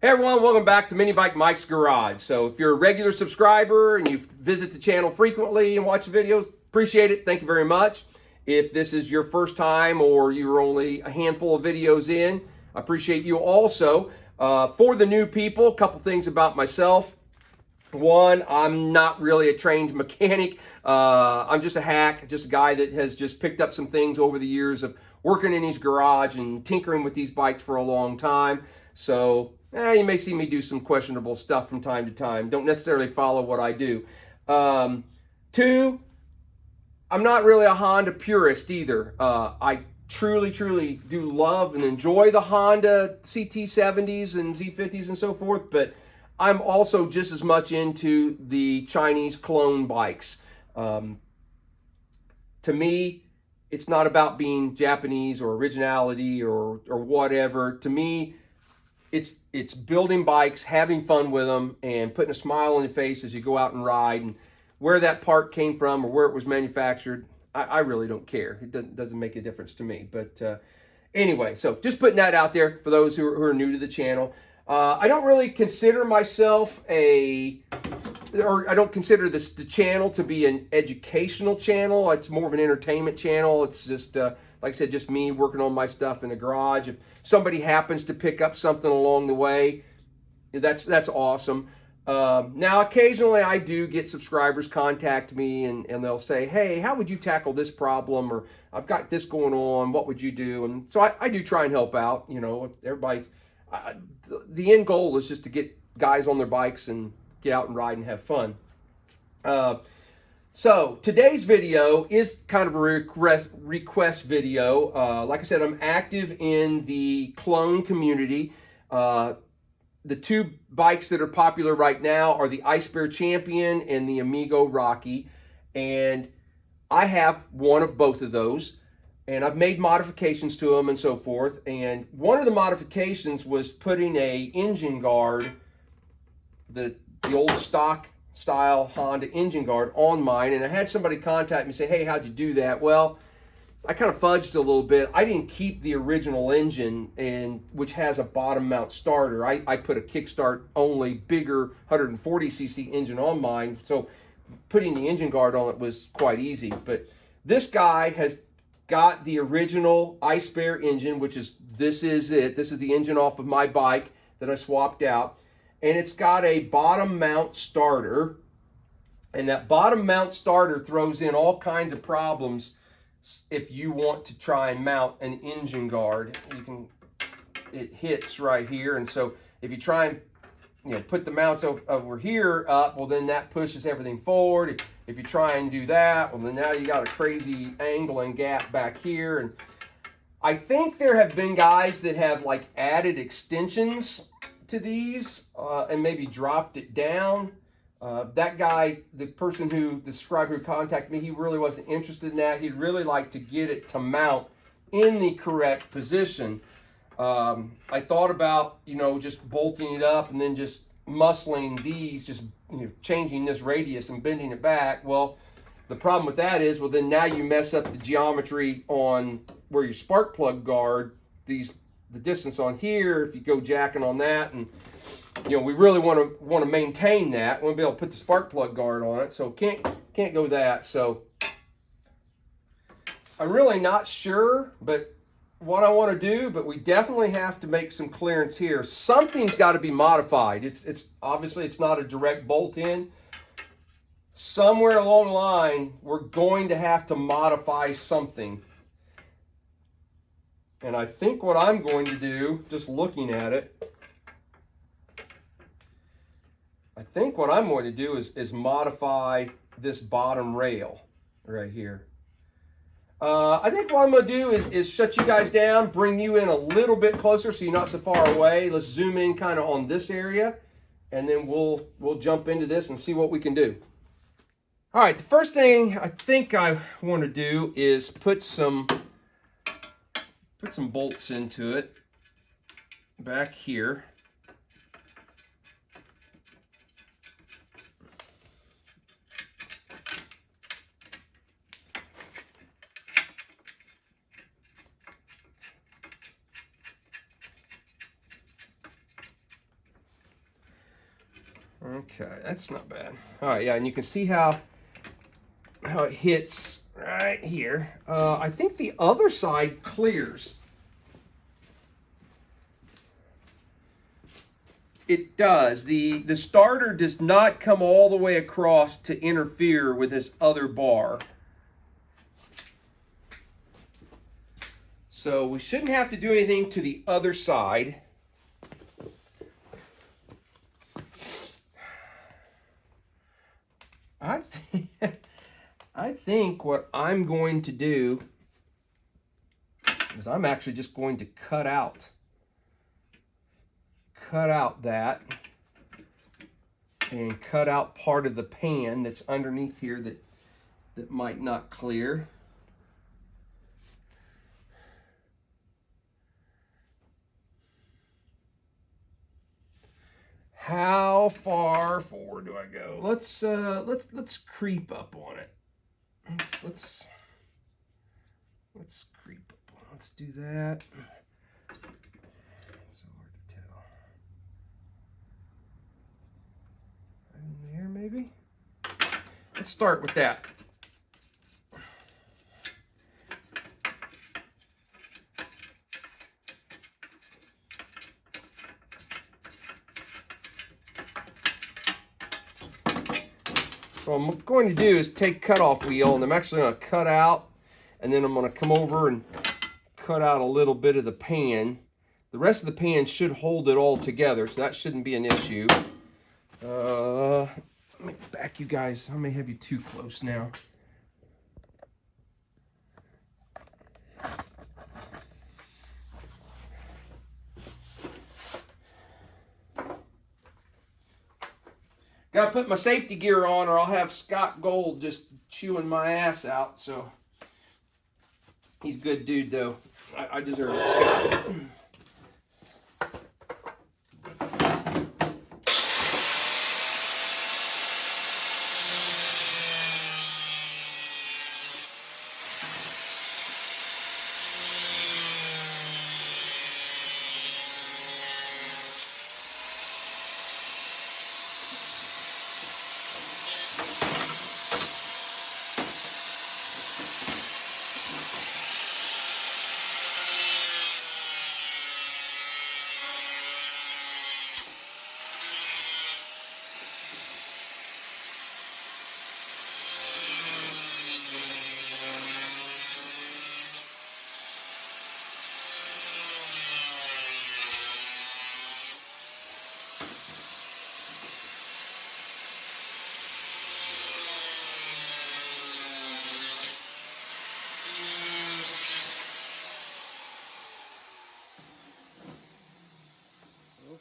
Hey everyone, welcome back to Mini Bike Mike's Garage. So if you're a regular subscriber and you visit the channel frequently and watch the videos, appreciate it. Thank you very much. If this is your first time or you're only a handful of videos in, I appreciate you also. For the new people, a couple things about myself. One, I'm not really a trained mechanic. I'm just a hack, just a guy that has just picked up some things over the years of working in his garage and tinkering with these bikes for a long time. So you may see me do some questionable stuff from time to time. Don't necessarily follow what I do. Two, I'm not really a Honda purist either. I truly do love and enjoy the Honda CT70s and Z50s and so forth, but I'm also just as much into the Chinese clone bikes. To me, it's not about being Japanese or originality or whatever. To me, it's building bikes, having fun with them, and putting a smile on your face as you go out and ride. And where that part came from or where it was manufactured, I really don't care. It doesn't make a difference to me. But anyway, so just putting that out there for those who are new to the channel. I don't really consider myself I don't consider the channel to be an educational channel. It's more of an entertainment channel. It's just, like I said, just me working on my stuff in the garage. If somebody happens to pick up something along the way, that's awesome. Now, occasionally I do get subscribers contact me and they'll say, hey, how would you tackle this problem? Or I've got this going on, what would you do? And so I do try and help out. You know, everybody's, the end goal is just to get guys on their bikes and get out and ride and have fun. So today's video is kind of a request video. Like I said, I'm active in the clone community. The two bikes that are popular right now are the Icebear Champion and the Amigo Rocky. And I have one of both of those. And I've made modifications to them and so forth. And one of the modifications was putting a engine guard, the old stock style Honda engine guard on mine. And I had somebody contact me and say, hey, how'd you do that? Well, I kind of fudged a little bit. I didn't keep the original engine, which has a bottom mount starter. I put a kickstart only bigger 140cc engine on mine. So putting the engine guard on it was quite easy. But this guy has got the original Icebear engine, which is, this is it. This is the engine off of my bike that I swapped out. And it's got a bottom mount starter. And that bottom mount starter throws in all kinds of problems if you want to try and mount an engine guard. It hits right here. And so if you try and put the mounts over here up, well, then that pushes everything forward. If you try and do that, well, then now you got a crazy angle and gap back here. And I think there have been guys that have like added extensions to these and maybe dropped it down. That guy, the subscriber who contacted me, he really wasn't interested in that. He'd really like to get it to mount in the correct position. I thought about, just bolting it up and then just muscling these, just changing this radius and bending it back. Well, the problem with that is, well, then now you mess up the geometry on where your spark plug guard, the distance on here, if you go jacking on that, and we really want to maintain that. We want to be able to put the spark plug guard on it, so can't go that. So I'm really not sure, but what I want to do, but we definitely have to make some clearance here. Something's got to be modified. It's obviously it's not a direct bolt in. Somewhere along the line, we're going to have to modify something. And I think what I'm going to do, just looking at it, I think what I'm going to do is modify this bottom rail right here. I think what I'm going to do is shut you guys down, bring you in a little bit closer so you're not so far away. Let's zoom in kind of on this area, and then we'll jump into this and see what we can do. All right, the first thing I think I want to do is put some bolts into it back here. Okay, that's not bad. All right, yeah, and you can see how it hits right here. I think the other side clears. It does. The starter does not come all the way across to interfere with this other bar. So we shouldn't have to do anything to the other side. I think what I'm going to do is I'm actually just going to cut out that and cut out part of the pan that's underneath here that might not clear. How far forward do I go? Let's creep up on it. Let's creep up on it. Let's do that. It's so hard to tell. Right in there, maybe. Let's start with that. What I'm going to do is take cutoff wheel, and I'm actually going to cut out, and then I'm going to come over and cut out a little bit of the pan. The rest of the pan should hold it all together, so that shouldn't be an issue. Let me back you guys. I may have you too close now. Gotta put my safety gear on, or I'll have Scott Gold just chewing my ass out. So he's a good dude, though. I deserve it, Scott.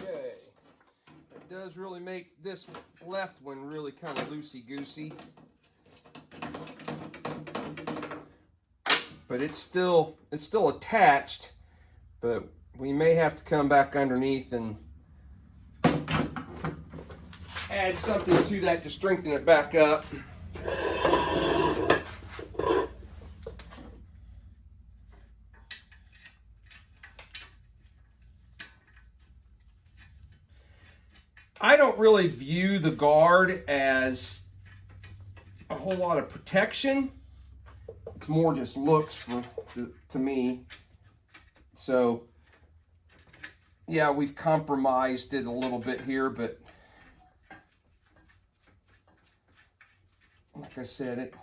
Okay, it does really make this left one really kind of loosey-goosey, but it's still attached. But we may have to come back underneath and add something to that to strengthen it back up. I don't really view the guard as a whole lot of protection. It's more just looks to me. So, yeah, we've compromised it a little bit here, but like I said, it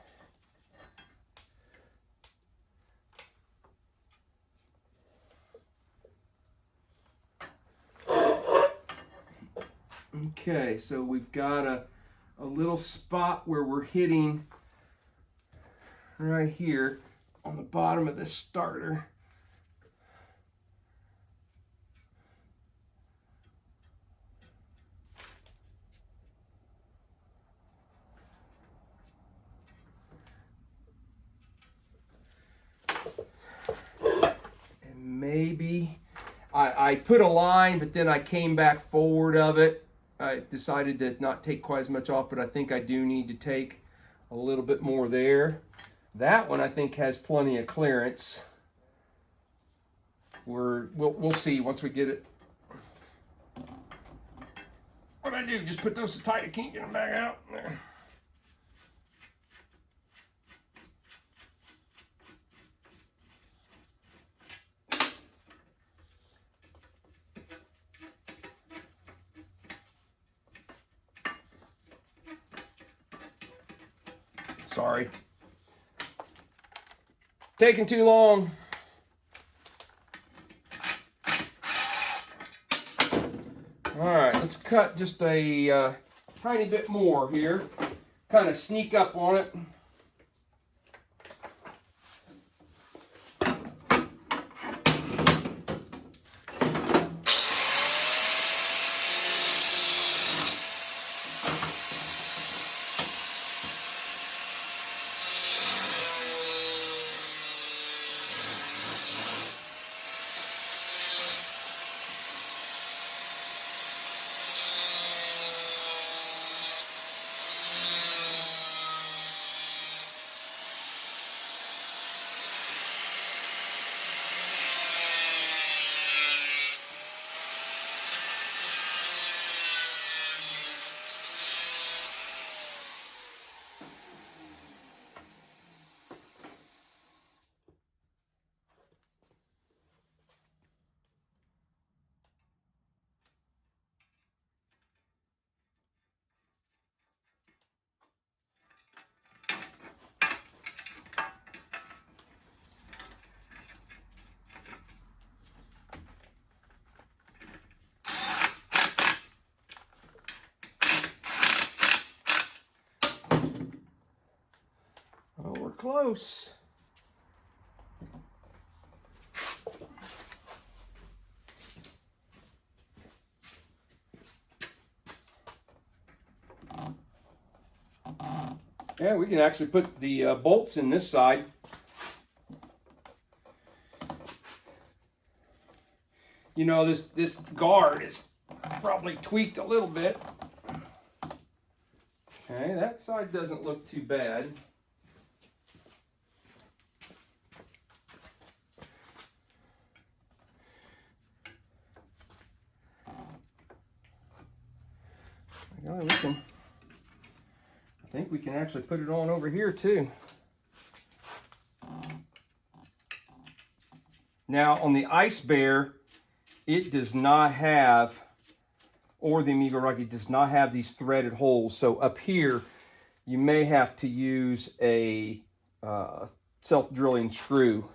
okay, so we've got a little spot where we're hitting right here on the bottom of this starter. And maybe I put a line, but then I came back forward of it. I decided to not take quite as much off, but I think I do need to take a little bit more there. That one I think has plenty of clearance. We'll see once we get it. When I do? Just put those so tight I can't get them back out. There. Sorry. Taking too long. All right, let's cut just a tiny bit more here. Kind of sneak up on it. Oh, we're close. Yeah, we can actually put the bolts in this side. You know, this guard is probably tweaked a little bit. Okay, that side doesn't look too bad. I think we can actually put it on over here too. Now on the Icebear, it does not have, or the Amigo Rocky does not have these threaded holes. So up here, you may have to use a self-drilling screw.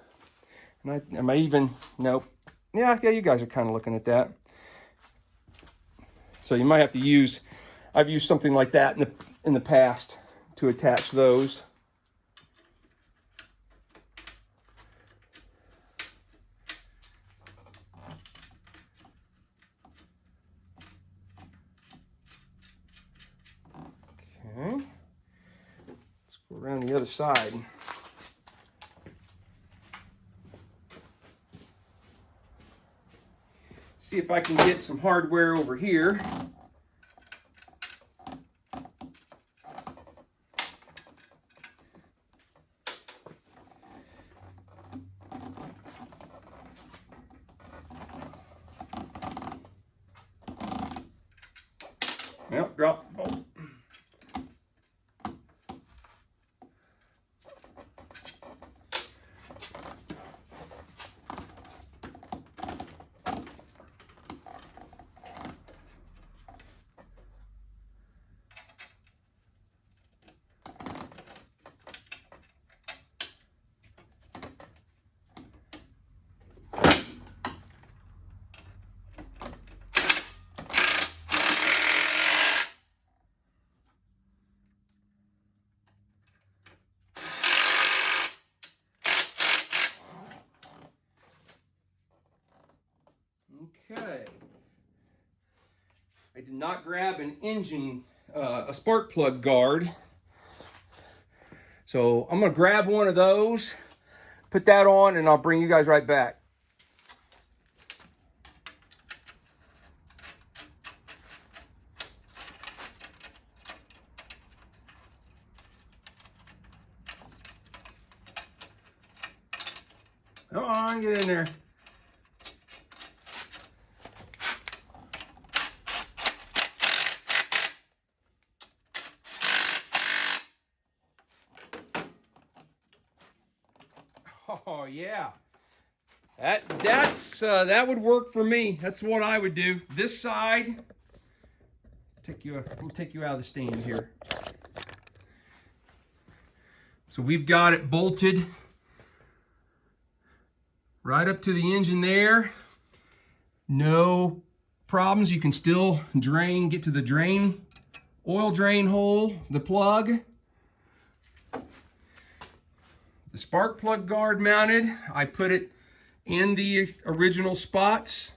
Am I even? Nope. Yeah, you guys are kind of looking at that. So you might have to use, I've used something like that in the past to attach those. Okay. Let's go around the other side. See if I can get some hardware over here. Yep, drop the bolt. Okay. I did not grab an engine, a spark plug guard. So I'm going to grab one of those, put that on, and I'll bring you guys right back. Come on, get in there. Oh yeah, that would work for me. That's what I would do. This side, we'll take you out of the stand here. So we've got it bolted right up to the engine there. No problems. You can still get to the oil drain hole, the plug. The spark plug guard mounted. I put it in the original spots.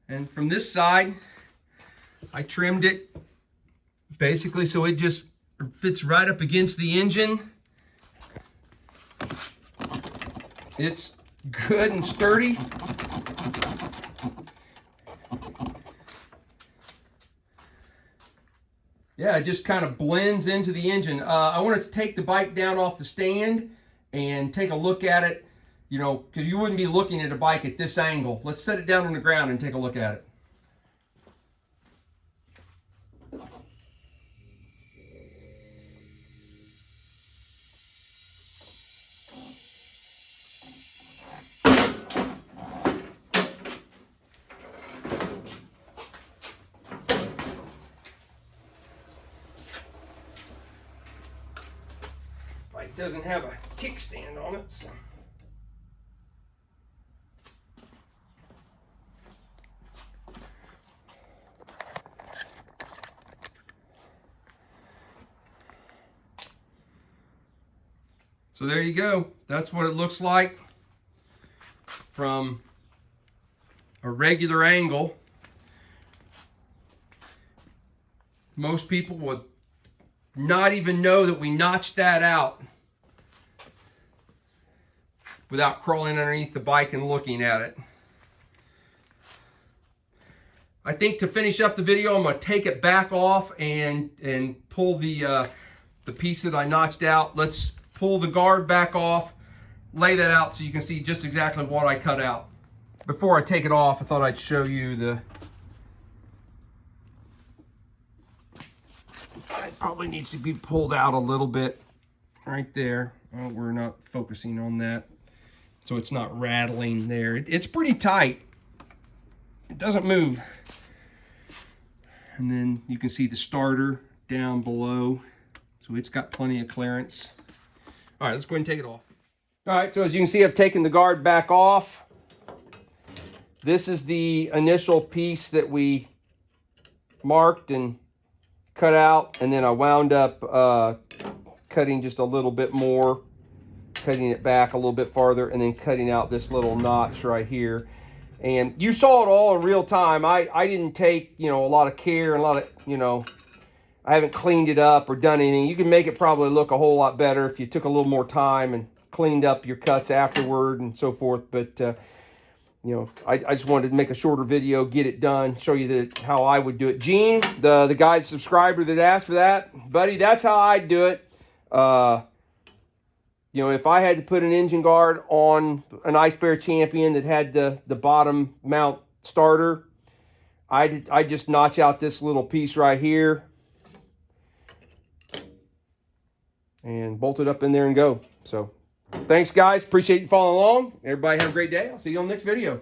And from this side, I trimmed it basically so it just fits right up against the engine. It's good and sturdy. Yeah, it just kind of blends into the engine. I want to take the bike down off the stand and take a look at it, you know, because you wouldn't be looking at a bike at this angle. Let's set it down on the ground and take a look at it. Bike doesn't have a kickstand on it, so. So there you go. That's what it looks like from a regular angle. Most people would not even know that we notched that out without crawling underneath the bike and looking at it. I think to finish up the video, I'm going to take it back off and pull the piece that I notched out. Let's pull the guard back off, lay that out so you can see just exactly what I cut out. Before I take it off, I thought I'd show you this guy probably needs to be pulled out a little bit right there. Oh, we're not focusing on that. So it's not rattling there. It's pretty tight. It doesn't move. And then you can see the starter down below. So it's got plenty of clearance. All right, let's go ahead and take it off. All right, so as you can see, I've taken the guard back off. This is the initial piece that we marked and cut out, and then I wound up cutting just a little bit more, cutting it back a little bit farther, and then cutting out this little notch right here. And you saw it all in real time. I didn't take, you know, a lot of care and a lot of, you know, I haven't cleaned it up or done anything. You can make it probably look a whole lot better if you took a little more time and cleaned up your cuts afterward and so forth. But, you know, I just wanted to make a shorter video, get it done, show you how I would do it. Gene, the guy, the subscriber that asked for that, buddy, that's how I'd do it. You know, if I had to put an engine guard on an Icebear Champion that had the bottom mount starter, I'd just notch out this little piece right here and bolt it up in there and go. So thanks, guys. Appreciate you following along. Everybody have a great day. I'll see you on the next video.